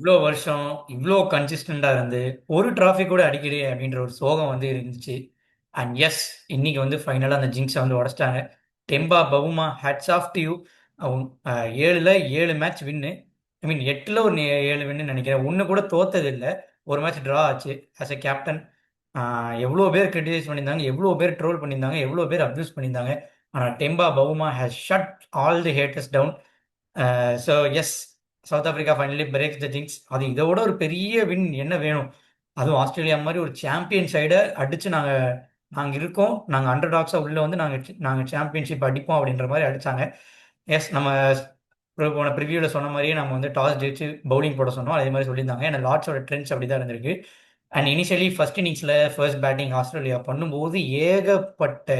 இவ்வளோ வருஷம் இவ்வளோ கன்சிஸ்டண்டா இருந்து ஒரு டிராஃபி கூட அடிக்கலையே அப்படின்ற ஒரு சோகம் வந்து இருந்துச்சு. அண்ட் எஸ், இன்னைக்கு வந்து ஃபைனலாக அந்த ஜிங்ஸை வந்து உடச்சிட்டாங்க. Temba Bavuma, hats off to you. அவங்க 7ல் 7 மேட்ச் வின்னு. ஐ மீன் 8ல் ஒரு 7 வின்னு நினைக்கிறேன். ஒன்று கூட தோத்தது இல்லை. ஒரு மேட்ச் ட்ரா ஆச்சு. ஆஸ் எ கேப்டன் எவ்வளோ பேர் கிரிட்டிசைஸ் பண்ணியிருந்தாங்க, எவ்வளோ பேர் ட்ரோல் பண்ணியிருந்தாங்க, எவ்வளோ பேர் அப்யூஸ் பண்ணியிருந்தாங்க. ஆனால் Temba Bavuma has shut all the haters down. So yes, South Africa finally breaks the jinx. அது இதோட ஒரு பெரிய வின் என்ன வேணும்? அதுவும் ஆஸ்திரேலியா மாதிரி ஒரு சாம்பியன் சைடை அடிச்சு நாங்கள் இருக்கோம், நாங்கள் அண்டர் டாக்ஸாக உள்ள வந்து நாங்கள் சாம்பியன்ஷிப் அடிப்போம் அப்படின்ற மாதிரி அடிச்சாங்க. எஸ், நம்ம போன ப்ரிவியூவில் சொன்ன மாதிரியே நம்ம வந்து டாஸ் ஜெயிச்சு பவுலிங் போட சொன்னோம். அதே மாதிரி சொல்லியிருந்தாங்க. ஏன்னா லார்ட்ஸோட ட்ரெண்ட்ஸ் அப்படி தான் இருந்திருக்கு. அண்ட் இனிஷியலி ஃபர்ஸ்ட் இன்னிங்ஸில் ஃபர்ஸ்ட் பேட்டிங் ஆஸ்திரேலியா பண்ணும்போது ஏகப்பட்ட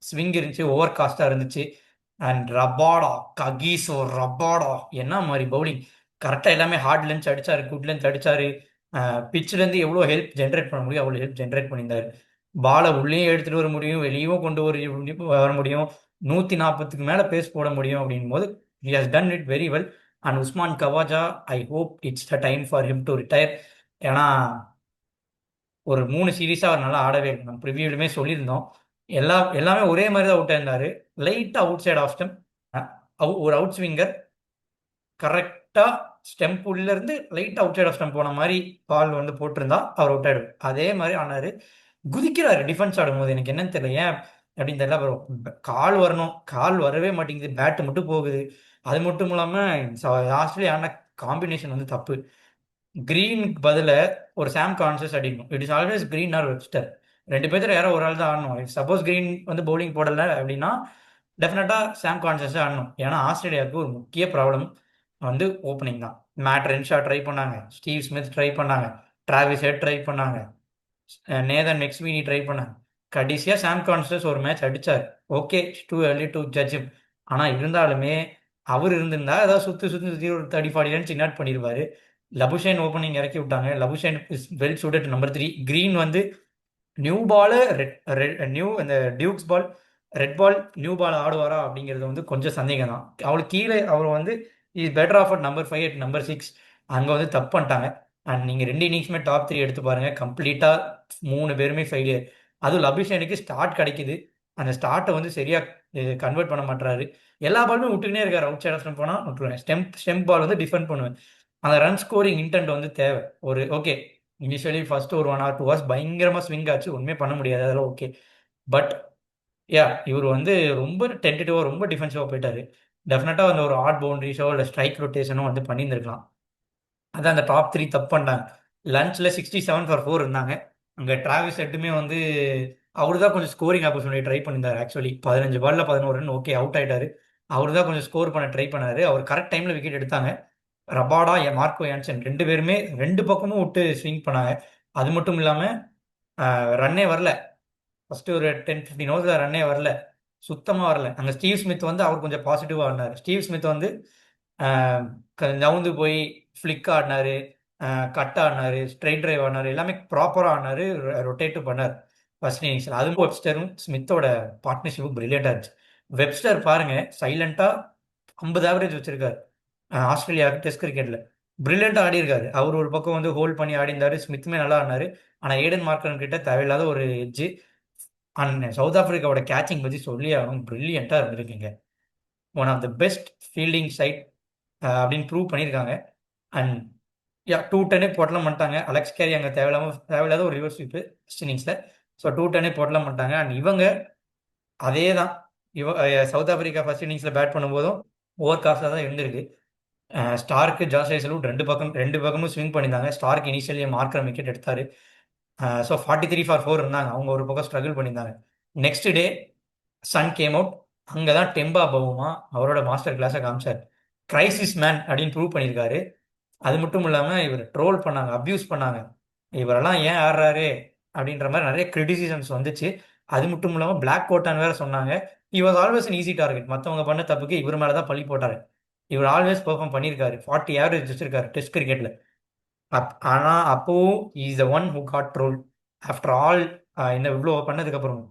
ஸ்விங் இருந்துச்சு, ஓவர் காஸ்டாக இருந்துச்சு. அண்ட் ரபாடா, ககீசோ, ரபாடா என்ன மாதிரி பவுலிங்! கரெக்டாக எல்லாமே ஹார்ட் லென்த் அடிச்சாரு, குட் லென்த் அடிச்சாரு. பிச்சிலேருந்து எவ்வளோ ஹெல்ப் ஜென்ரேட் பண்ண முடியும் அவ்வளோ ஹெல்ப் ஜென்ரேட் பண்ணியிருந்தாரு. பாலை உள்ளேயும் எடுத்துகிட்டு வர முடியும், வெளியும் கொண்டு வர முடியும். 140க்கு மேலே பேஸ் போட முடியும் அப்படின் போது he has done it very well. And Usman Khawaja, I hope it's the time for him to retire. ஏன்னா ஒரு 3 சீரீஸா அவர் நல்லா ஆடவே இல்லை. நம்ம ப்ரிவியூலுமே சொல்லியிருந்தோம். எல்லாமே ஒரே மாதிரி தான் அவுட் ஆயிருந்தாரு. லைட்டா அவுட் சைட் ஆஃப் ஸ்டெம்ப். ஒரு அவுட் ஸ்விங்கர் கரெக்டா ஸ்டெம்ப் உள்ள இருந்து லைட்டா அவுட் சைட் ஆஃப் ஸ்டெம்ப் போன மாதிரி பால் வந்து போட்டிருந்தா அவர் அவுட் ஆயிடும். அதே மாதிரி ஆனாரு. குதிக்கிறாரு டிஃபென்ஸ் ஆடும்போது. எனக்கு என்னன்னு தெரியல, ஏன் அப்படின்னு தெரியல. அப்புறம் கால் வரணும், கால் வரவே மாட்டேங்குது, பேட் மட்டும் போகுது. அது மட்டும் இல்லாம ஆஸ்திரேலியா ஆன காம்பினேஷன் வந்து தப்பு. கிரீனுக்கு பதிலா ஒரு சாம் கான்சஸ் அடிக்கணும். It is always Green or Webster. 2 பேத்துல யாரோ ஒரு ஆள் தான் ஆடணும். சப்போஸ் கிரீன் வந்து பவுலிங் போடல அப்படின்னா டெஃபினட்டா சாம் கான்சஸ் ஆடணும். ஏன்னா ஆஸ்திரேலியாவுக்கு ஒரு முக்கிய ப்ராப்ளம் வந்து ஓப்பனிங் தான். மேட் ரென்ஷா ட்ரை பண்ணாங்க, ஸ்டீவ் ஸ்மித் ட்ரை பண்ணாங்க, டிராவிஸ் ஹெட் ட்ரை பண்ணாங்க, நேதன் மெக்ஸ்வீனி ட்ரை பண்ணாங்க. கடைசியா சாம் கான்சஸ் ஒரு மேட்ச் அடிச்சார். Okay, too early to judge him. ஆனா இருந்தாலுமே அவர் இருந்திருந்தா ஏதாவது சுத்தி சுத்தி சுத்தி ஒரு 30-40 ரன்ஸ் இன்னாட் பண்ணிருப்பாரு. லபுஷேன் ஓப்பனிங் இறக்கி விட்டாங்க. Labuschagne is well suited number 3. Green வந்து நியூ பால், நியூ இந்த Dukes ball, red ball, new ball ஆடுவாரா அப்படிங்கிறது வந்து கொஞ்சம் சந்தேகம் தான். அவளுக்கு கீழே அவர் வந்து is better off at number 5 at number 6. அங்கே வந்து தப்பு பண்ணிட்டாங்க. அண்ட் நீங்கள் 2 இன்னிங்ஸுமே டாப் 3 எடுத்து பாருங்க, கம்ப்ளீட்டாக 3 பேருமே ஃபெயிலியர். அதுவும் லபிஷனுக்கு ஸ்டார்ட் கிடைக்குது, அந்த ஸ்டார்ட்டை வந்து சரியாக கன்வெர்ட் பண்ண மாட்டாரு. எல்லா பாலுமே விட்டுக்கினே இருக்காரு. அவுட் சைட் ஆஃப் போனால் விட்டுருவேன். ஸ்டெம்ப் பால் வந்து டிஃபெண்ட் பண்ணுவேன். அந்த ரன் ஸ்கோரிங் இன்டென்ட் வந்து தேவை. ஒரு ஓகே, இனிஷியலி ஃபர்ஸ்ட் ஒரு 1 or 2 ஹவர்ஸ் பயங்கரமாக ஸ்விங் ஆச்சு, ஒன்றுமே பண்ண முடியாது, அதெல்லாம் ஓகே. பட் யா, இவர் வந்து ரொம்ப டென்டேட்டிவாக ரொம்ப டிஃபென்சிவாக போயிட்டாரு. டெஃபினட்டாக அந்த ஒரு ஆட் பவுண்டரிஸோ இல்லை ஸ்ட்ரைக் ரொட்டேஷனோ வந்து பண்ணியிருந்திருக்கலாம். அதான் அந்த டாப் 3 தப்பு பண்ணிட்டாங்க. லஞ்சில் 67 ஃபார் 4 இருந்தாங்க. அங்கே டிராவிஸ் ஹெட்டுமே வந்து அவரு தான் கொஞ்சம் ஸ்கோரிங் ஆப்பர்ச்சுனிட்டி ட்ரை பண்ணியிருந்தார். ஆக்சுவலி 15 பால்ல 11 ரன், ஓகே அவுட் ஆயிட்டாரு. அவரு தான் கொஞ்சம் ஸ்கோர் பண்ண ட்ரை பண்ணாரு. அவர் கரெக்ட் டைமில் விக்கெட் எடுத்தாங்க. ரபாடா, மார்க்கோ யான்சன் 2 பேருமே 2 பக்கமும் விட்டு ஸ்விங் பண்ணாங்க. அது மட்டும் இல்லாமல் ரன்னே வரல. ஃபர்ஸ்ட் ஒரு 10-15 ஓவர்ஸ்ல ரன்னே வரல, சுத்தமாக வரல. அங்கே ஸ்டீவ் ஸ்மித் வந்து அவர் கொஞ்சம் பாசிட்டிவாக ஆடினார். ஸ்டீவ் ஸ்மித் வந்து நவுந்து போய் ஃப்ளிக் ஆடினாரு, கட் ஆடினாரு, ஸ்ட்ரைட் டிரைவ் ஆடினாரு, எல்லாமே ப்ராப்பராக ஆடினாரு, ரொட்டேட்டும் பண்ணார் ஃபர்ஸ்ட் இன்னிங்ஸில். அதுவும் வெப்ஸ்டரும் ஸ்மித்தோட பார்ட்னர்ஷிப்பும் பிரில்லியண்டாக இருந்துச்சு. வெப்ஸ்டர் பாருங்க, சைலண்டாக 50 ஆவரேஜ் வச்சிருக்காரு ஆஸ்திரேலியாவுக்கு டெஸ்ட் கிரிக்கெட்ல. பிரில்லியண்டாக ஆடி இருக்காரு. அவர் ஒரு பக்கம் வந்து ஹோல்ட் பண்ணி ஆடி இருந்தாரு, ஸ்மித்துமே நல்லா ஆடினாரு. ஆனால் ஏடன் மார்க்கரன் கிட்ட தேவையில்லாத ஒரு எட்ஜ். அண்ட் சவுத் ஆப்பிரிக்காவோட கேச்சிங் பற்றி சொல்லி ஆகணும், பிரில்லியண்டாக இருந்திருக்குங்க. One of the best fielding side அப்படின்னு ப்ரூவ் பண்ணியிருக்காங்க. அண்ட் யா, 210 போட்டலாம் பண்ணிட்டாங்க. அலெக்ஸ் கேரி அங்கே தேவையில்லாத ஒரு ரிவர்ஸ் ஸ்வீப்பு ஃபர்ஸ்ட் இன்னிங்ஸில். ஸோ 210 போட்டலாம் பண்ணிட்டாங்க. அண்ட் இவங்க அதே தான். சவுத் ஆப்பிரிக்கா ஃபர்ஸ்ட் இன்னிங்ஸில் பேட் பண்ணும்போதும் ஓவர் காஸ்டாக தான் இருந்திருக்கு. ஸ்டார்க்கு, ஜாஸ் ஹேசல்வுட் ரெண்டு பக்கமும் ஸ்விங் பண்ணியிருந்தாங்க. ஸ்டார்க் இனிஷியலி மார்க்கர் விக்கெட் எடுத்தார். ஸோ 43 ஃபார் 4 இருந்தாங்க. அவங்க ஒரு பக்கம் ஸ்ட்ரகிள் பண்ணியிருந்தாங்க. Next day sun came out. அங்கே தான் டெம்பா பவுமா அவரோட மாஸ்டர் கிளாஸை காமிச்சார். கிரைசிஸ் மேன் அப்படின்னு ப்ரூவ் பண்ணியிருக்காரு. அது மட்டும் இல்லாமல் இவர் ட்ரோல் பண்ணாங்க, அப்யூஸ் பண்ணாங்க. இவரெல்லாம் ஏன் ஆடுறாரு அப்படின்ற மாதிரி நிறைய கிரிட்டிசிசம்ஸ் வந்துச்சு. அது மட்டும் இல்லாமல் பிளாக் கோட்டான்னு வேற சொன்னாங்க. he was always an easy target. மற்றவங்க பண்ண தப்புக்கு இவர் மேலே தான் பழி போட்டாரு. இவர் ஆல்வேஸ் பெர்ஃபார்ம் பண்ணியிருக்காரு. 40 ஆவரேஜ் வச்சிருக்காரு டெஸ்ட் கிரிக்கெட்டில். ஆனால் அப்போவும் is the one who got troll after all. இந்த இவ்வளோ பண்ணதுக்கப்புறம்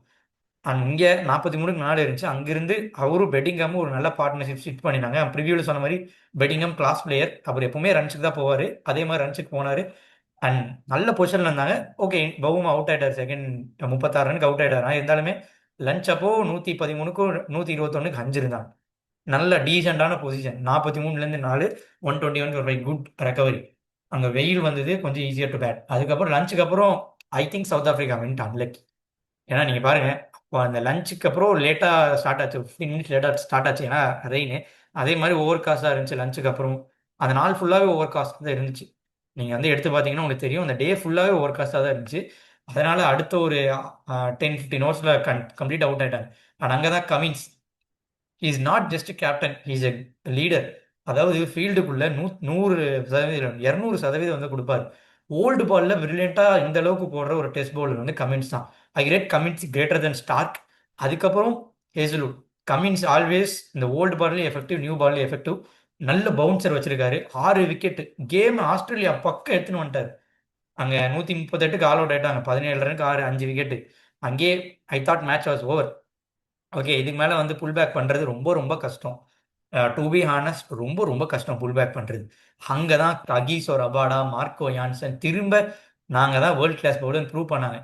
இங்கே 43க்கு 4 இருந்துச்சு. அங்கிருந்து அவரும் பெட்டிங்காமும் ஒரு நல்ல பார்ட்னர்ஷிப் ஃபிட் பண்ணினாங்க. ப்ரிவியூவில் சொன்ன மாதிரி பெட்டிங்கம் கிளாஸ் பிளேயர். அவர் எப்பவுமே ரன்ஸுக்கு தான் போவார். அதே மாதிரி ரன்ஸுக்கு போனார். அண்ட் நல்ல பொசிஷனில் இருந்தாங்க. ஓகே, பவுமா அவுட் ஆயிட்டார். செகண்ட் 36 ரனுக்கு அவுட் ஆயிட்டார். ஆனால் இருந்தாலுமே லஞ்ச் அப்போ 113க்கும் 121க்கு 5 இருந்தாங்க. நல்ல டீசெண்டான பொசிஷன். 43லேருந்து 4, 121 ஒரு குட் ரெக்கவரி. அங்கே வெயில் வந்தது, கொஞ்சம் ஈஸியர் டு பேட். அதுக்கப்புறம் லஞ்சுக்கு அப்புறம் I think South Africa went unlucky. ஏன்னா நீங்கள் பாருங்கள், இப்போ அந்த லஞ்சுக்கு அப்புறம் லேட்டாக ஸ்டார்ட் ஆச்சு, 15 மினிட்ஸ் லேட்டாக ஸ்டார்ட் ஆச்சு. ஏன்னா ரெயின். அதே மாதிரி ஓவர் காஸ்டாக இருந்துச்சு லஞ்சுக்கு அப்புறம். அந்த நாள் ஃபுல்லாகவே ஓவர் காஸ்ட் தான் இருந்துச்சு. நீங்கள் வந்து எடுத்து பார்த்தீங்கன்னா உங்களுக்கு தெரியும், அந்த டே ஃபுல்லாகவே ஓவர் காஸ்டாக தான் இருந்துச்சு. அதனால் அடுத்த ஒரு 10-15 ஹவர்ஸில் கம்ப்ளீட் அவுட் ஆகிட்டாங்க. அண்ட் அங்கே தான் Cummins is not just captain, is a leader. அதாவது ஃபீல்டுக்குள்ள 100%, 200% வந்து கொடுப்பாரு. ஓல்டு பால்ல பிரில்லியண்டா இந்த அளவுக்கு போடுற ஒரு டெஸ்ட் பவுலர் வந்து கமின்ஸ் தான். I rate Cummins greater than Starc. அதுக்கப்புறம் ஹேசல்வுட். கமின்ஸ் ஆல்வேஸ் இந்த ஓல்டு பால்லையும் எஃபெக்டிவ், நியூ பால்லையும் எஃபெக்டிவ். நல்ல பவுன்சர் வச்சிருக்காரு. 6 விக்கெட். கேம் ஆஸ்திரேலியா பக்கம் எடுத்துன்னு வந்துட்டார். அங்கே 138க்கு ஆல் அவுட் ஆயிட்டாங்க. 17 ரனுக்கு 6, 5 விக்கெட். அங்கேயே I thought match was over. Okay, இதுக்கு மேலே வந்து புல் பேக் பண்ணுறது ரொம்ப ரொம்ப கஷ்டம். டு பி ஹானஸ்ட், ரொம்ப ரொம்ப கஷ்டம் புல் பேக் பண்ணுறது. அங்கே தான் ககிசோ ரபாடா, மார்க்கோ யான்சன் திரும்ப நாங்கள் தான் வேர்ல்ட் கிளாஸ் பவுலர்னு ப்ரூவ் பண்ணாங்க.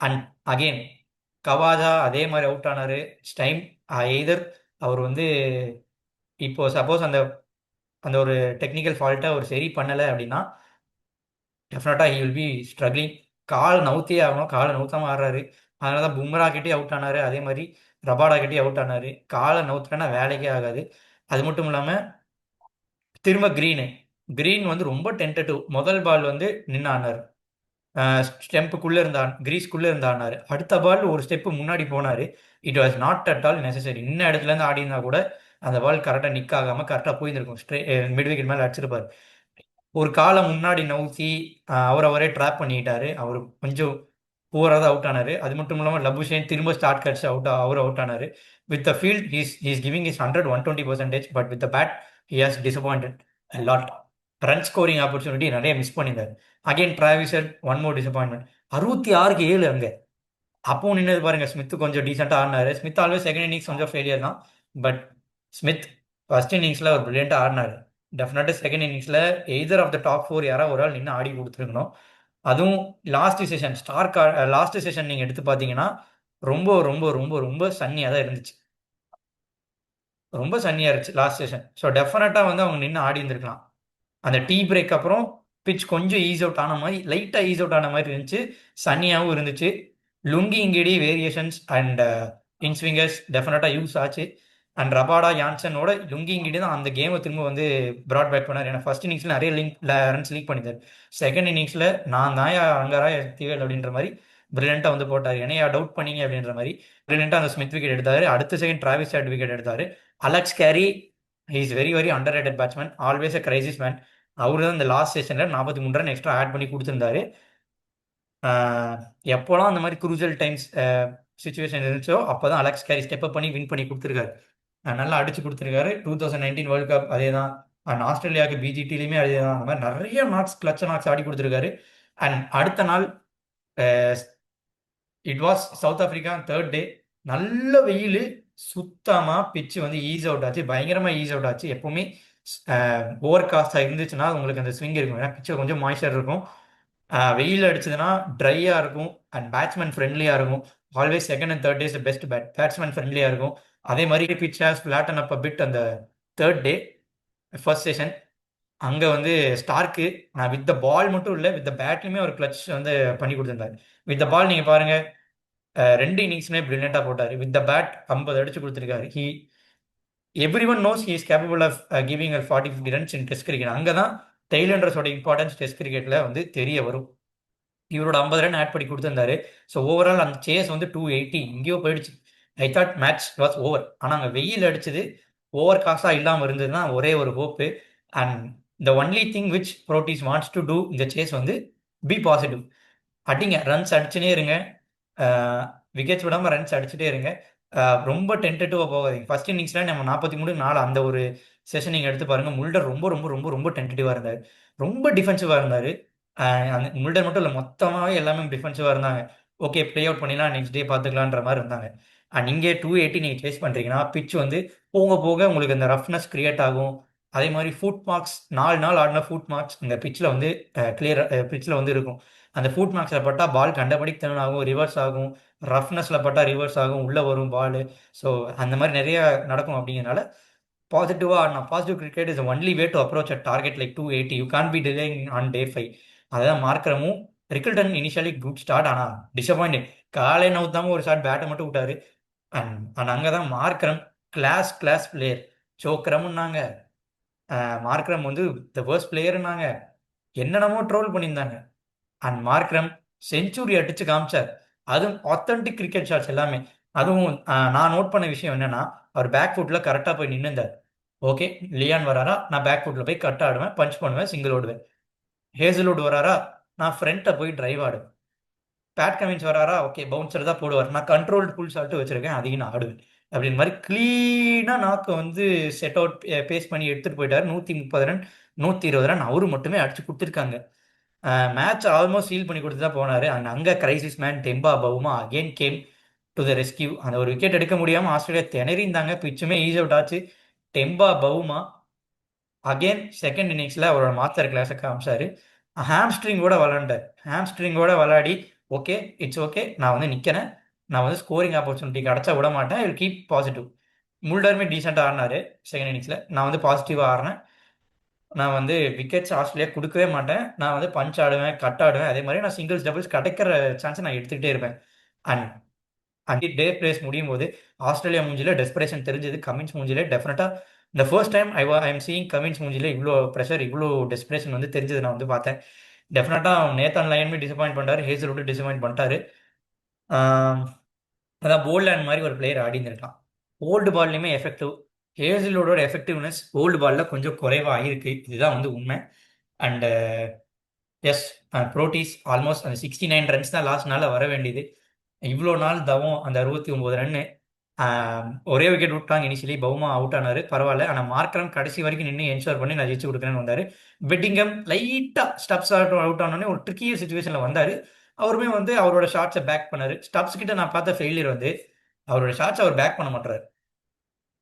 அண்ட் அகெயின் கவாஜா அதே மாதிரி அவுட் ஆனார். டைம் எய்தர் அவர் வந்து இப்போ சப்போஸ் அந்த அந்த ஒரு டெக்னிக்கல் ஃபால்ட்டை அவர் சரி பண்ணலை அப்படின்னா டெஃபினட்டாக ஹி வில் பி ஸ்ட்ரகிளிங். கால் நவுத்தியே ஆகணும். காலை நவுத்தாமல் ஆடுறாரு. அதனால தான் பும்ரா கிட்டே அவுட் ஆனார். அதே மாதிரி ரபாடா கிட்டே அவுட் ஆனார். காலை நவுத்துலன்னா வேலைக்கே ஆகாது. அது மட்டும் இல்லாமல் திரும்ப கிரீன் வந்து ரொம்ப டென்டேட்டிவ். முதல் பால் வந்து நின்று ஆனார். ஸ்டெம்புக்குள்ளே இருந்தான், கிரீஸ்க்குள்ளே இருந்தார். அடுத்த பால் ஒரு ஸ்டெப்பு முன்னாடி போனார். It was not at all necessary. இன்ன இடத்துலேருந்து ஆடி இருந்தால் கூட அந்த பால் கரெக்டாக நிக் ஆகாமல் கரெக்டாக போயிருந்திருக்கும். மிட் விக்கெட் மேலே அடிச்சிருப்பார். ஒரு காலம் முன்னாடி நவுத்தி அவரே ட்ராப் பண்ணிக்கிட்டாரு. அவர் கொஞ்சம் புவராக தான் அவுட் ஆனார். அது மட்டும் இல்லாமல் லபுஷேன் திரும்ப ஸ்டார்ட் கட்ஸ் அவர் அவுட் ஆனார். With the field he's giving is 100-120%. But with the bat he has disappointed lot. Run scoring opportunity நிறைய மிஸ் பண்ணியிருந்தார். Again Travis one more disappointment. 66க்கு 7 அங்கே. அப்பவும் நின்னது பாருங்க. ஸ்மித் கொஞ்சம் டீசெண்டாக ஆடினாரு. ஸ்மித் ஆல்வேஸ் செகண்ட் இன்னிங்ஸ் கொஞ்சம் ஃபெயிலியர் தான். பட் ஸ்மித் ஃபர்ஸ்ட் இன்னிங்ஸில் அவர் பிரில்லியண்டாக ஆடினார். டெஃபினட்டாக செகண்ட் இன்னிங்ஸில் எய்தர் ஆஃப் த டாப் 4 யாராவது ஒரு ஆள் நின்று ஆடி கொடுத்துருக்கணும். அதுவும் லாஸ்ட் செஷன் லாஸ்ட் செஷன் நீங்கள் எடுத்து பார்த்தீங்கன்னா ரொம்ப ரொம்ப ரொம்ப ரொம்ப சன்னியாக தான் இருந்துச்சு. ரொம்ப சன்னியாக இருந்துச்சு லாஸ்ட் செஷன். ஸோ டெஃபினட்டாக வந்து அவங்க நின்று ஆடி இருந்திருக்கலாம். அந்த டீ பிரேக் அப்புறம் பிச் கொஞ்சம் ஈஸ் அவுட் ஆன மாதிரி, லைட்டாக ஈஸ் அவுட் ஆன மாதிரி இருந்துச்சு. சன்னியாகவும் இருந்துச்சு. லுங்கி இங்கேடி வேரியேஷன்ஸ் அண்ட் இன்ஸ்விங்கர்ஸ் டெஃபினட்டாக யூஸ் ஆச்சு. அண்ட் ரபாடா யான்சனோட லுங்கி இங்கேடி தான் அந்த கேமை திரும்ப வந்து ப்ராட் பேக் பண்ணார். ஏன்னா ஃபர்ஸ்ட் இன்னிங்ஸில் நிறைய ரன்ஸ் லீக் பண்ணிட்டார். செகண்ட் இன்னிங்ஸில் நான் தான் அங்கரா தீவல் அப்படின்ற மாதிரி பிரில்லியண்ட்டாக வந்து போட்டார். என்னையா டவுட் பண்ணீங்க அப்படின்ற மாதிரி பிரில்லியண்ட்டாக அந்த ஸ்மித் விக்கெட் எடுத்தார். அடுத்த செகண்ட் டிராவிஸ் ஹெட் விக்கெட் எடுத்தார். Alex Carey is very very under rated batsman. Always a crisis man. அவரு தான் இந்த லாஸ்ட் செஷனில் 43 ரன் எக்ஸ்ட்ரா ஆட் பண்ணி கொடுத்துருந்தாரு. எப்போலாம் அந்த மாதிரி குரூசல் டைம்ஸ் சுச்சுவேஷன் இருந்துச்சோ அப்போ தான் அலெக்ஸ் கேரி ஸ்டெப் அப் பண்ணி வின் பண்ணி கொடுத்துருக்காரு. நல்லா அடிச்சு கொடுத்துருக்காரு. 2019 வேர்ல்டு கப் அதே தான். அண்ட் ஆஸ்திரேலியாவுக்கு பிஜிடிலையுமே அதே தான். அந்த மாதிரி நிறைய மேட்ச் கிளச்ச மேட்ச் ஆடி கொடுத்துருக்காரு. அண்ட் அடுத்த நாள் it was south Africa third day. நல்ல வெயில். சுத்தமாக பிச்சு வந்து ஈஸ் அவுட் ஆச்சு. பயங்கரமாக ஈஸ் அவுட் ஆச்சு. எப்போவுமே ஓவர் காஸ்டாக இருந்துச்சுன்னா உங்களுக்கு அந்த ஸ்விங் இருக்கும். ஏன்னா பிச்சர் கொஞ்சம் மாய்ஸ்சர் இருக்கும். வெயில் அடிச்சதுன்னா ட்ரையாக இருக்கும். அண்ட் பேட்ஸ்மேன் ஃப்ரெண்ட்லியாக இருக்கும். Always second and third days best batsman ஃப்ரெண்ட்லியாக இருக்கும். அதே மாதிரி pitch has flatten up a bit அந்த தேர்ட் டே ஃபர்ஸ்ட் செஷன். அங்கே வந்து ஸ்டார்க்கு நான் வித் த பால் மட்டும் இல்லை, வித் த பேட்லையுமே ஒரு கிளச் வந்து பண்ணி கொடுத்துருந்தாரு. வித் த பால் நீங்கள் பாருங்கள், ரெண்டு இன்னிங்ஸுமே பிரில்லியண்டாக போட்டார். வித் த பேட் 50 அடிச்சு கொடுத்துருக்காரு. Everyone knows he is capable of giving 40-50 runs in test cricket. அங்கே தான் டெய்லண்டர்ஸோட இம்பார்ட்டன்ஸ் டெஸ்ட் கிரிக்கெட்டில் வந்து தெரிய வரும். இவரோட 50 ரன் ஆட் பண்ணி கொடுத்துருந்தாரு. ஸோ ஓவரால் அந்த சேஸ் வந்து 280 இங்கேயோ போயிடுச்சு. I thought match was over. ஆனால் அங்கே வெயில் அடிச்சது ஓவர் காசாக இல்லாமல் இருந்ததுன்னா ஒரே ஒரு hope. And the only thing which Proteas wants to do இந்த சேஸ் வந்து பி பாசிட்டிவ். அடிங்க, ரன்ஸ் அடிச்சுனே இருங்க. விக்கெட்ஸ் விடாமல் ரன்ஸ் அடிச்சுட்டே இருங்க. ரொம்ப டென்டேட்டிவாக போகாதீங்க. ஃபர்ஸ்ட் இன்னிங்ஸில் நம்ம 43-4 அந்த ஒரு செஷன் நீங்கள் எடுத்து பாருங்கள். முல்டர் ரொம்ப ரொம்ப ரொம்ப ரொம்ப டென்டேட்டிவாக இருந்தார். ரொம்ப டிஃபென்சிவாக இருந்தார். அந்த முல்டர் மட்டும் இல்லை, மொத்தமாகவே எல்லாமே டிஃபென்சிவாக இருந்தாங்க. ஓகே ப்ளே அவுட் பண்ணிடலாம், நெக்ஸ்ட் டே பார்த்துக்கலான்ற மாதிரி இருந்தாங்க. அண்ட் இங்கே 280 நீங்கள் சேஸ் பண்ணுறீங்கன்னா பிச் வந்து போக போக உங்களுக்கு இந்த ரஃப்னஸ் கிரியேட் ஆகும். அதே மாதிரி ஃபுட் மார்க்ஸ் 4 நாள் ஆடின ஃபுட் மார்க்ஸ் இந்த பிச்சில் வந்து கிளியர் பிச்சில் வந்து இருக்கும். அந்த ஃபுட் மார்க்ஸில் பட்டால் பால் கண்டபடிக்கு டர்ன் ஆகும், ரிவர்ஸ் ஆகும். ரஃப்னஸில் பட்டால் ரிவர்ஸ் ஆகும், உள்ளே வரும் பால். ஸோ அந்த மாதிரி நிறைய நடக்கும். அப்படிங்கிறனால பாசிட்டிவா ஆடணும். Positive cricket is only way to approach a target like 280. You can't be delaying on day 5. அதான் மார்க்கரமும் ரிக்கில்டன் இனிஷியலி குட் ஸ்டார்ட், ஆனால் டிசப்பாயிண்ட். காலை நவுத்தாம ஒரு ஷாட் பேட்டை மட்டும் விட்டாரு. அண்ட் அண்ட் அங்கே தான் மார்க்கரம் கிளாஸ் பிளேயர். சோக்கரம்னாங்க, மார்க்கரம் வந்து த வேர்ஸ்ட் பிளேயர்னாங்க, என்னென்னமோ ட்ரோல் பண்ணியிருந்தாங்க. அண்ட் மார்க்ரம் செஞ்சுரி அடிச்சு காமிச்சார். அதுவும் ஆத்தென்டிக் கிரிக்கெட் ஷாட்ஸ் எல்லாமே. அதுவும் நான் நோட் பண்ண விஷயம் என்னன்னா, அவர் பேக் ஃபுட்ல கரெக்டாக போய் நின்னுந்தார். ஓகே, லியான் வராரா, நான் பேக் ஃபுட்ல போய் கட் ஆடுவேன், பஞ்ச் பண்ணுவேன், சிங்கிள் ஓடுவேன். ஹேசல்வுட் வராரா, நான் ஃப்ரண்ட்டை போய் டிரைவ் ஆடுவேன். பேட் கமின்ஸ் வராரா, ஓகே பவுன்சர் தான் போடுவார், நான் கண்ட்ரோல்டு புல் ஷாட்டு வச்சிருக்கேன், அதையும் நான் ஆடுவேன். அப்படின்னு மாதிரி கிளீனாக நாக்கு வந்து செட் அவுட் பேஸ் பண்ணி எடுத்துட்டு போயிட்டாரு. 130 ரன், 120 ரன் அவரு மட்டுமே அடிச்சு கொடுத்துருக்காங்க. மேட்ச் ஆல்மோஸ்ட் சீல் பண்ணி கொடுத்து தான் போனார். அண்ட் அங்கே crisis man Temba Bavuma again came to the rescue. அந்த ஒரு விக்கெட் எடுக்க முடியாமல் ஆஸ்திரேலியா திணறிந்தாங்க. பிச்சுமே ஈஸ் அவுட் ஆச்சு. டெம்பா பவுமா அகெயின் செகண்ட் இன்னிங்ஸில் அவரோட மாஸ்டர் கிளாஸை காமிச்சாரு. ஹாம்ஸ்ட்ரிங்கோட விளாண்டார். ஹாம்ஸ்ட்ரிங்கோட விளாடி ஓகே இட்ஸ் ஓகே, நான் வந்து நிற்கிறேன், நான் வந்து ஸ்கோரிங் ஆப்பர்ச்சுனிட்டி கிடச்சா விட மாட்டேன், வில் கீப் பாசிட்டிவ். முல்டருமே டீசெண்டாக ஆடினாரு செகண்ட் இன்னிங்ஸில். நான் வந்து பாசிட்டிவாக ஆடுறேன், நான் வந்து விக்கெட்ஸ் ஆஸ்திரேலியா கொடுக்கவே மாட்டேன், நான் வந்து பஞ்ச் ஆடுவேன், கட் ஆடுவேன், அதே மாதிரி நான் சிங்கிள்ஸ் டபுள்ஸ் கிடைக்கிற சான்ஸை நான் எடுத்துக்கிட்டே இருப்பேன். அண்ட் அண்ட் டே பிளேஸ் முடியும் போது ஆஸ்திரேலியா மூஞ்சில டெஸ்பரேஷன் தெரிஞ்சது. கமின்ஸ் மூஞ்சில டெஃபினட்டாக இந்த first time I am seeing Cummins மூஞ்சில இவ்வளோ ப்ரெஷர், இவ்வளோ டெஸ்பரேஷன் வந்து தெரிஞ்சது நான் வந்து பார்த்தேன். டெஃபினட்டாக நேத்தான் லயனுமே டிசப்பாயிண்ட் பண்ணிட்டாரு, ஹேசல்வுட் டிசப்பாயிண்ட் பண்ணிட்டாரு. அதான் போல்ட் மாதிரி ஒரு பிளேயர் ஆடி இருந்திருக்கலாம். ஓல்டு பால்லையுமே எஃபெக்டிவ். ஹேசல்வுட்டோட எஃபெக்டிவ்னஸ் ஓல்டு பாலில் கொஞ்சம் குறைவாக ஆகிருக்கு, இதுதான் வந்து உண்மை. அண்ட் எஸ், ப்ரோட்டீஸ் ஆல்மோஸ்ட் அந்த 69 ரன்ஸ் தான் லாஸ்ட் நாளில் வர வேண்டியது. இவ்வளோ நாள் தவம் அந்த 69 ரன்னு. ஒரே விக்கெட் விட்டாங்க இனிஷியலி, பவுமா அவுட் ஆனார், பரவாயில்ல. ஆனால் மார்க்கரம் கடைசி வரைக்கும் நின்று என்ஷோர் பண்ணி நான் ஜெயிச்சு கொடுக்குறேன்னு வந்தார். பெட்டிங்கம் லைட்டாக ஸ்டப்ஸ் அவுட் ஆனோடனே ஒரு ட்ரிக்கியர் சுச்சுவேஷனில் வந்தார். அவருமே வந்து அவரோட ஷாட்ஸை பேக் பண்ணார். ஸ்டப்ஸ் கிட்ட நான் பார்த்த ஃபெயிலியர் வந்து அவரோட ஷாட்ஸை அவர் பேக் பண்ண மாட்டாரு.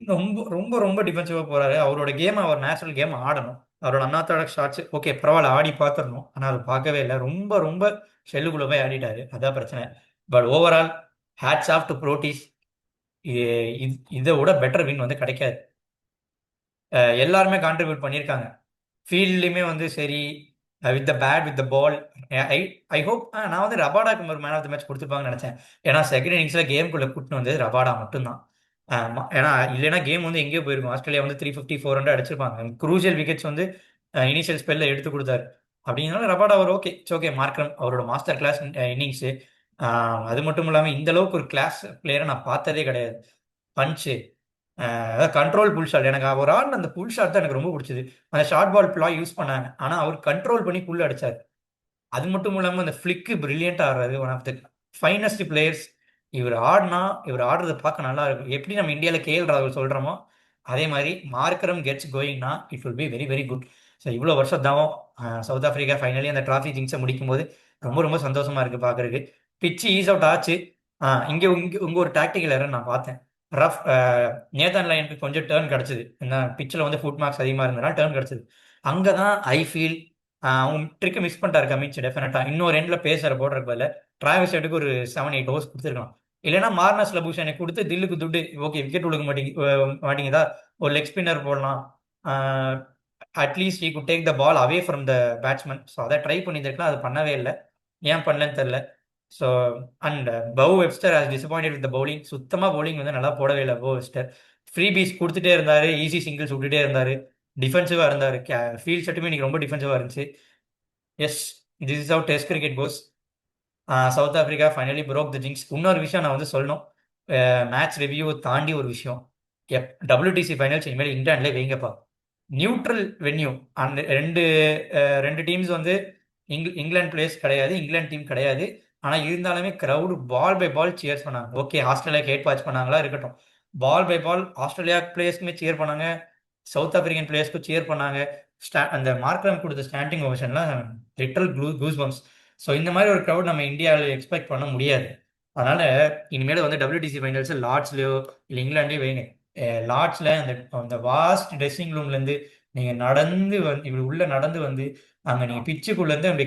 ரொம்ப ரொம்ப ரொம்ப டிஃபென்சிவாக போறாரு. அவரோட கேம் அவர் நேச்சுரல் கேம் ஆடணும். அவரோட அன்ஆர்த்தடாக்ஸ் ஷாட்ஸ் ஓகே பரவாயில்ல, ஆடி பார்த்துடணும். ஆனால் அது பார்க்கவே இல்லை. ரொம்ப ரொம்ப ஷெல்லுக்குள்ளே போய் ஆடிட்டாரு, அதான் பிரச்சனை. But overall hats off to Proteas. இதை விட பெட்டர் வின் வந்து கிடைக்காது. எல்லாருமே கான்ட்ரிபியூட் பண்ணியிருக்காங்க. ஃபீல்ட்லையுமே வந்து சரி, with the bat with the ball. I I hope நான் வந்து ரபாடாக்கு ஒரு மேன் ஆஃப் த மேட்ச் கொடுத்துருப்பாங்கன்னு நினச்சேன். ஏன்னா செகண்ட் இன்னிங்ஸில் கேம்குள்ளே கூட்டின்னு வந்தது ரபாடா மட்டும்தான். ஏன்னா இல்லைன்னா கேம் வந்து எங்கேயோ போயிருக்கும். ஆஸ்திரேலியா வந்து 350 400 அடிச்சிருப்பாங்க. குரூசியல் விக்கெட்ஸ் வந்து இனிஷியல் ஸ்பெல்ல எடுத்து கொடுத்தாரு. அப்படிங்கிறனால ரபாடா அவர் ஓகே இட்ஸ் ஓகே. மார்க்கரம் அவரோட மாஸ்டர் கிளாஸ் இன்னிங்ஸு. அது மட்டும் இல்லாமல் இந்த அளவுக்கு ஒரு கிளாஸ் பிளேயரை நான் பார்த்ததே கிடையாது. பஞ்சு, அதாவது கண்ட்ரோல் புல் ஷாட். எனக்கு அவர் ஆடின அந்த புல் ஷாட் தான் எனக்கு ரொம்ப பிடிச்சது. அந்த ஷார்ட் பால் பிளா யூஸ் பண்ணாங்க, ஆனால் அவர் கண்ட்ரோல் பண்ணி புல் அடிச்சார். அது மட்டும் இல்லாமல் அந்த ஃப்ளிக்கு பிரில்லியண்டாக ஆடுறாரு. One of the finest players. இவர் ஆடுறத பார்க்க நல்லா இருக்கும். எப்படி நம்ம இந்தியாவில் கேஎல் ராகுல் சொல்கிறோமோ அதே மாதிரி மார்க்கரம் கெட்ஸ் கோயிங்னா it will be very very good. So இவ்வளோ வருஷம் தான் சவுத் ஆஃப்ரிக்கா ஃபைனலி அந்த டிராஃபி ஜிங்ஸை முடிக்கும் போது ரொம்ப ரொம்ப சந்தோஷமா இருக்குது பார்க்குறதுக்கு. பிச்சு ஈஸ் அவுட் ஆச்சு. இங்கே இங்கே உங்கள் ஒரு டாக்டிக்கல் எரர் நான் பார்த்தேன். ரஃப் நேதான் லைனுக்கு கொஞ்சம் டேர்ன் கிடச்சிது. ஏன்னா பிச்சில் வந்து ஃபுட் மார்க்ஸ் அதிகமாக இருந்ததுனால டேர்ன் கிடச்சிது. அங்கே தான் ஐ ஃபீல் அவங்க ட்ரிக்கு மிஸ் பண்ணிட்டாரு கமின்ஸ். டெஃபினட்டாக இன்னொரு எண்டில் பேசுகிற போடுறதுக்கு பதில் டிராவிஸ் ஹெட்டுக்கு ஒரு 7-8 ஓவர்ஸ் கொடுத்துருக்கலாம். இல்லைன்னா மார்னஸ் லபூஷனை கொடுத்து தில்லுக்கு துட்டு ஓகே விக்கெட் விழுக மாட்டேங்குதா, ஒரு லெக் ஸ்பின்னர் போடலாம், at least he could take the ball away from the batsman. So அதை ட்ரை பண்ணியிருக்கலாம், அது பண்ணவே இல்லை. ஏன் பண்ணலன்னு தெரில. So and Beau Webster has disappointed with the bowling. சுத்தமாக பவுலிங் வந்து நல்லா போடவே இல்லை பவு வெப்ஸ்டர். ஃப்ரீ பீஸ் கொடுத்துட்டே இருந்தார், ஈஸி சிங்கிள்ஸ் விட்டுட்டே இருந்தார், டிஃபென்சிவாக இருந்தார். ஃபீல்ட் செட்டுமே இன்னைக்கு ரொம்ப டிஃபென்சிவாக இருந்துச்சு. Yes, this is how test cricket goes. South Africa finally broke the jinx. இன்னொரு விஷயம் நான் வந்து சொல்லணும். மேட்ச் ரிவ்யூ தாண்டி ஒரு விஷயம். WTC ஃபைனல்ஸ் இனிமேல் இங்கிலாந்துலேயே வைங்கப்பா. Neutral venue. அந்த ரெண்டு டீம்ஸ் வந்து இங்கிலாந்து பிளேயர்ஸ் கிடையாது, இங்கிலாந்து டீம் கிடையாது. ஆனால் இருந்தாலுமே crowd ball by ball cheers பண்ணாங்க. ஓகே ஆஸ்திரேலியாவுக்கு ஹேட் வாட்ச் பண்ணாங்களா இருக்கட்டும், பால் பை பால் ஆஸ்திரேலியா பிளேயர்ஸ்க்குமே சியர் பண்ணாங்க, சவுத் ஆப்பிரிக்கன் பிளேயர்ஸ்க்கு சியர் பண்ணாங்க. அந்த மார்க்ரம் கொடுத்த ஸ்டாண்டிங் ஓவேஷன்லாம் லிட்டரல் கூஸ் பம்ப்ஸ். ஸோ இந்த மாதிரி ஒரு க்ரௌட் நம்ம இந்தியாவில் எக்ஸ்பெக்ட் பண்ண முடியாது. அதனால இனிமேல் வந்து WTC ஃபைனல்ஸ் லார்ட்ஸ்லயோ இல்லை இங்கிலாண்ட்லயோ வைங்க. லார்ட்ஸ்ல அந்த அந்த வாஸ்ட் ட்ரெஸ்ஸிங் ரூம்லேருந்து நீங்கள் நடந்து வந்து இப்படி உள்ள நடந்து வந்து அங்கே நீங்கள் பிச்சுக்குள்ளேருந்து அப்படி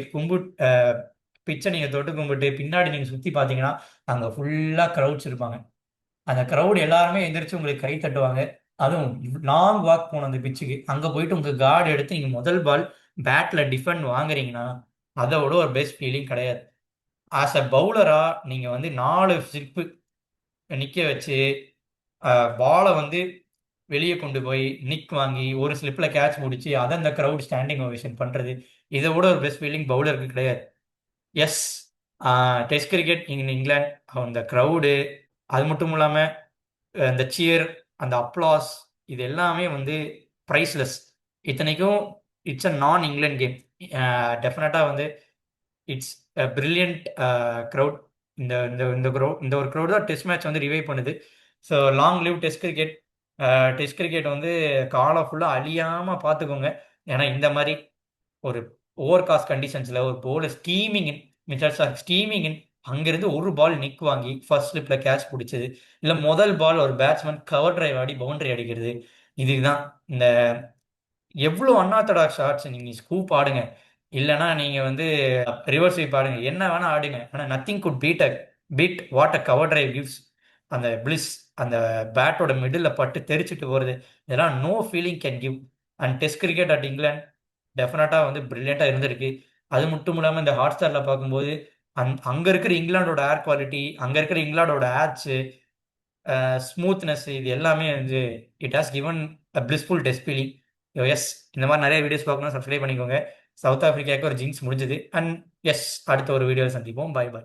பிச்சை நீங்கள் தொட்டு கும்பிட்டு பின்னாடி நீங்கள் சுற்றி பார்த்தீங்கன்னா அங்கே ஃபுல்லாக க்ரௌட்ஸ் இருப்பாங்க. அந்த க்ரௌட் எல்லாருமே எந்திரிச்சு உங்களுக்கு கை தட்டுவாங்க. அதுவும் லாங் வாக் போன அந்த பிச்சுக்கு அங்கே போயிட்டு உங்கள் கார்டு எடுத்து நீங்கள் முதல் பால் பேட்டில் டிஃபெண்ட் வாங்குறீங்கன்னா அதோட ஒரு பெஸ்ட் ஃபீலிங் கிடையாது. ஆஸ் அ பவுலரா நீங்க வந்து 4 ஸ்லிப்பு நிக்க வச்சு பாலை வந்து வெளியே கொண்டு போய் நிக் வாங்கி ஒரு ஸ்லிப்ல கேட்ச் முடிச்சு அதை அந்த கிரவுட் ஸ்டாண்டிங் ஓவேஷன் பண்றது இதை விட ஒரு பெஸ்ட் ஃபீலிங் பவுலருக்கு கிடையாது. Yes, test cricket in England அந்த க்ரௌடு, அது மட்டும் இல்லாம அந்த சியர், அந்த அப்ளாஸ், இது எல்லாமே வந்து ப்ரைஸ்லெஸ். இத்தனைக்கும் இட்ஸ் அ நான் இங்கிலாந்து கேம். டெஃபினட்டா வந்து இட்ஸ் அ பிரில்லியன்ட் க்ரௌட். இந்த ஒரு க்ரௌட் தான் டெஸ்ட் மேட்ச் வந்து ரிவைவ் பண்ணுது. So long live test cricket. Test cricket வந்து காலம் ஃபுல்லாக அழியாமல் பார்த்துக்கோங்க. ஏன்னா இந்த மாதிரி ஒரு ஓவர் காஸ்ட் கண்டிஷன்ஸில் ஒரு போலர் ஸ்டீமிங் இன் மிச்சர் ஸ்டீமிங் இன் அங்கிருந்து ஒரு பால் நிக் வாங்கி ஃபர்ஸ்ட் ஸ்லிப்ல கேட்ச் பிடிச்சது, இல்லை முதல் பால் ஒரு பேட்ஸ்மேன் கவர் டிரைவ் ஆடி பவுண்டரி அடிக்கிறது. இதுதான் இந்த எவ்வளோ அன்ஆர்த்தடாக்ஸ் ஷாட்ஸ். நீங்க ஸ்கூப் ஆடுங்க, இல்லைன்னா நீங்க வந்து ரிவர்ஸ் ஸ்வீப் ஆடுங்க, என்ன வேணா ஆடுங்க. ஆனா nothing could beat what a cover drive gives. அந்த பிளிஸ், அந்த பேட்டோட மிடில் பட்டு தெரிச்சிட்டு போறது, இதெல்லாம் no feeling can give. And test cricket at England டெஃபினட்டா வந்து பிரில்லியண்டா இருந்திருக்கு. அது மட்டும் இல்லாம இந்த ஹாட் ஸ்டார்ல பார்க்கும்போது அங்க இருக்கிற இங்கிலாந்தோட ஏர் குவாலிட்டி, அங்க இருக்கிற இங்கிலாந்தோட ஏர்ஸ், ஸ்மூத்னஸ், இது எல்லாமே வந்து it has given a blissful test feeling. Yes, இந்த மாதிரி நிறைய வீடியோஸ் பார்க்கணும், சப்ஸ்கிரைப் பண்ணிக்கோங்க. சவுத் ஆப்பிரிக்காவுக்கு ஒரு ஜிங்ஸ் முடிஞ்சது. அண்ட் எஸ், அடுத்த ஒரு வீடியோவில் சந்திப்போம். Bye by.